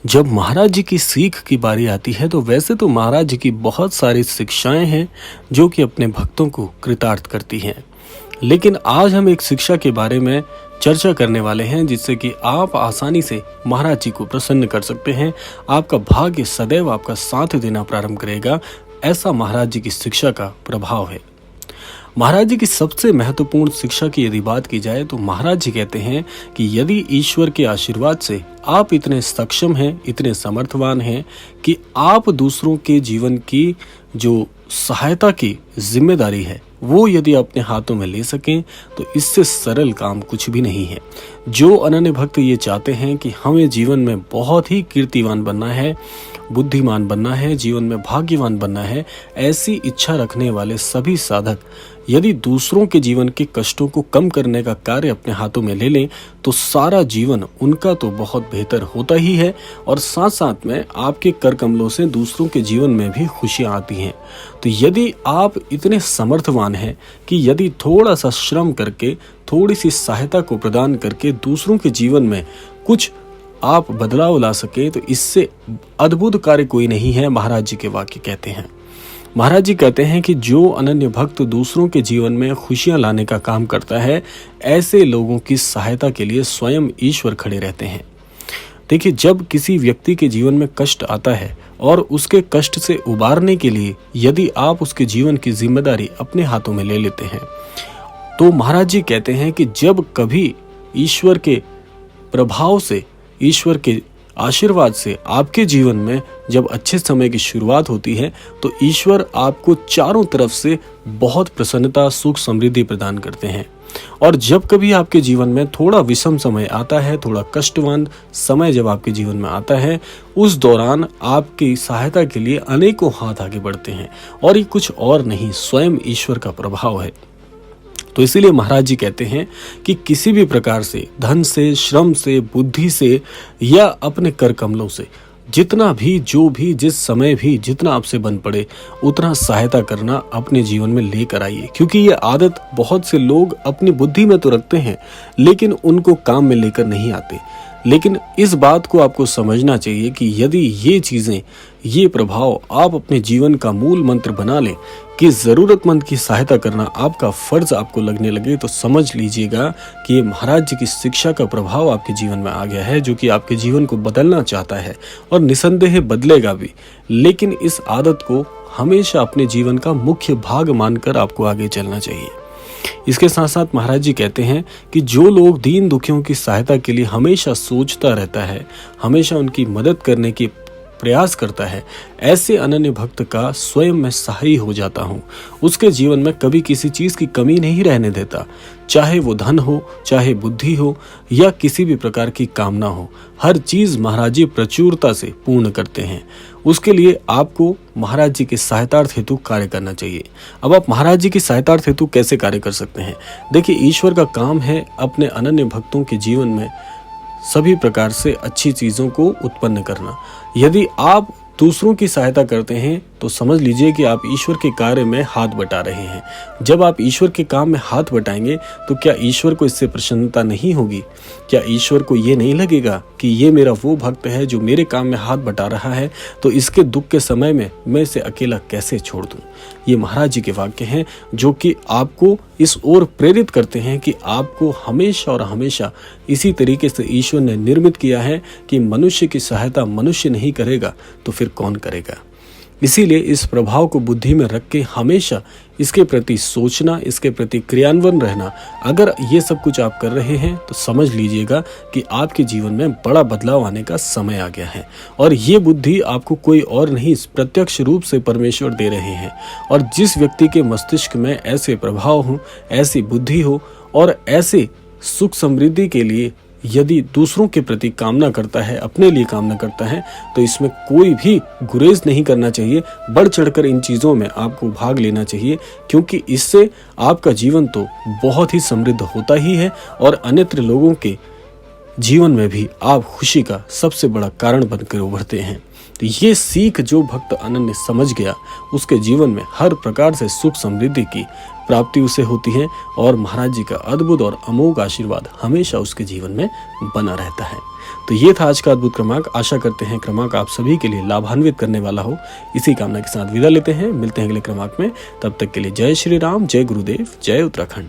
जब महाराज जी की सीख की बारी आती है तो वैसे तो महाराज जी की बहुत सारी शिक्षाएं हैं जो कि अपने भक्तों को कृतार्थ करती हैं। लेकिन आज हम एक शिक्षा के बारे में चर्चा करने वाले हैं जिससे कि आप आसानी से महाराज जी को प्रसन्न कर सकते हैं। आपका भाग्य सदैव आपका साथ देना प्रारंभ करेगा, ऐसा महाराज जी की शिक्षा का प्रभाव है। महाराज जी की सबसे महत्वपूर्ण शिक्षा की यदि बात की जाए तो महाराज जी कहते हैं कि यदि ईश्वर के आशीर्वाद से आप इतने सक्षम हैं, इतने समर्थवान हैं कि आप दूसरों के जीवन की जो सहायता की जिम्मेदारी है वो यदि अपने हाथों में ले सकें तो इससे सरल काम कुछ भी नहीं है। जो अनन्य भक्त ये चाहते हैं कि हमें जीवन में बहुत ही कीर्तिवान बनना है, बुद्धिमान बनना है, जीवन में भाग्यवान बनना है, ऐसी इच्छा रखने वाले सभी साधक यदि दूसरों के जीवन के कष्टों को कम करने का कार्य अपने हाथों में ले लें तो सारा जीवन उनका तो बहुत बेहतर होता ही है और साथ साथ में आपके कर कमलों से दूसरों के जीवन में भी खुशियां आती हैं। तो यदि आप इतने समर्थवान हैं कि यदि थोड़ा सा श्रम करके, थोड़ी सी सहायता को प्रदान करके दूसरों के जीवन में कुछ आप बदलाव ला सके तो इससे अद्भुत कार्य कोई नहीं है। महाराज जी के वाक्य कहते हैं, महाराज जी कहते हैं कि जो अनन्य भक्त दूसरों के जीवन में खुशियां लाने का काम करता है, ऐसे लोगों की सहायता के लिए स्वयं ईश्वर खड़े रहते हैं। देखिए, जब किसी व्यक्ति के जीवन में कष्ट आता है और उसके कष्ट से उबारने के लिए यदि आप उसके जीवन की जिम्मेदारी अपने हाथों में ले लेते हैं तो महाराज जी कहते हैं कि जब कभी ईश्वर के प्रभाव से, ईश्वर के आशीर्वाद से आपके जीवन में जब अच्छे समय की शुरुआत होती है तो ईश्वर आपको चारों तरफ से बहुत प्रसन्नता, सुख, समृद्धि प्रदान करते हैं। और जब कभी आपके जीवन में थोड़ा विषम समय आता है, थोड़ा कष्टवान समय जब आपके जीवन में आता है, उस दौरान आपकी सहायता के लिए अनेकों हाथ आगे बढ़ते हैं और ये कुछ और नहीं, स्वयं ईश्वर का प्रभाव है। तो इसीलिए महाराज जी कहते हैं कि किसी भी प्रकार से, धन से, श्रम से, बुद्धि से या अपने कर कमलों से जितना भी, जो भी, जिस समय भी जितना आपसे बन पड़े उतना सहायता करना अपने जीवन में लेकर आइए। क्योंकि ये आदत बहुत से लोग अपनी बुद्धि में तो रखते हैं लेकिन उनको काम में लेकर नहीं आते। लेकिन इस बात को आपको समझना चाहिए कि यदि ये चीज़ें, ये प्रभाव आप अपने जीवन का मूल मंत्र बना लें कि ज़रूरतमंद की सहायता करना आपका फर्ज आपको लगने लगे तो समझ लीजिएगा कि ये महाराज जी की शिक्षा का प्रभाव आपके जीवन में आ गया है जो कि आपके जीवन को बदलना चाहता है और निसंदेह बदलेगा भी। लेकिन इस आदत को हमेशा अपने जीवन का मुख्य भाग मानकर आपको आगे चलना चाहिए। इसके साथ साथ महाराज जी कहते हैं कि जो लोग दीन दुखियों की सहायता के लिए हमेशा सोचता रहता है, हमेशा उनकी मदद करने की प्रयास करता है, ऐसे अनन्य भक्त का स्वयं मैं सहायी हो जाता हूँ। उसके जीवन में कभी किसी चीज की कमी नहीं रहने देता, चाहे वो धन हो, चाहे बुद्धि हो या किसी भी प्रकार की कामना हो, हर चीज महाराज जी प्रचुरता से पूर्ण करते हैं। उसके लिए आपको महाराज जी के सहायतार्थ हेतु कार्य करना चाहिए। अब आप महाराज जी की सहायतार्थ हेतु कैसे कार्य कर सकते हैं? देखिए, ईश्वर का काम है अपने अनन्य भक्तों के जीवन में सभी प्रकार से अच्छी चीजों को उत्पन्न करना। यदि आप दूसरों की सहायता करते हैं तो समझ लीजिए कि आप ईश्वर के कार्य में हाथ बटा रहे हैं। जब आप ईश्वर के काम में हाथ बटाएंगे तो क्या ईश्वर को इससे प्रसन्नता नहीं होगी? क्या ईश्वर को ये नहीं लगेगा कि ये मेरा वो भक्त है जो मेरे काम में हाथ बटा रहा है, तो इसके दुख के समय में मैं इसे अकेला कैसे छोड़ दूं? ये महाराज जी के वाक्य हैं जो कि आपको इस ओर प्रेरित करते हैं कि आपको हमेशा और हमेशा इसी तरीके से ईश्वर ने निर्मित किया है कि मनुष्य की सहायता मनुष्य नहीं करेगा तो फिर कौन करेगा। इसीलिए इस प्रभाव को बुद्धि में रख के हमेशा इसके प्रति सोचना, इसके प्रति क्रियान्वयन रहना। अगर ये सब कुछ आप कर रहे हैं तो समझ लीजिएगा कि आपके जीवन में बड़ा बदलाव आने का समय आ गया है और ये बुद्धि आपको कोई और नहीं, प्रत्यक्ष रूप से परमेश्वर दे रहे हैं। और जिस व्यक्ति के मस्तिष्क में ऐसे प्रभाव हो, ऐसी बुद्धि हो और ऐसे सुख समृद्धि के लिए यदि दूसरों के प्रति कामना करता है, अपने लिए कामना करता है, तो इसमें कोई भी गुरेज नहीं करना चाहिए। बढ़ चढ़कर इन चीज़ों में आपको भाग लेना चाहिए क्योंकि इससे आपका जीवन तो बहुत ही समृद्ध होता ही है और अन्यत्र लोगों के जीवन में भी आप खुशी का सबसे बड़ा कारण बनकर उभरते हैं। तो ये सीख जो भक्त अनन्य समझ गया, उसके जीवन में हर प्रकार से सुख समृद्धि की प्राप्ति उसे होती है और महाराज जी का अद्भुत और अमोघ आशीर्वाद हमेशा उसके जीवन में बना रहता है। तो ये था आज का अद्भुत क्रमांक। आशा करते हैं क्रमांक आप सभी के लिए लाभान्वित करने वाला हो। इसी कामना के साथ विदा लेते हैं, मिलते हैं अगले क्रमांक में। तब तक के लिए जय श्री राम, जय गुरुदेव, जय उत्तराखंड।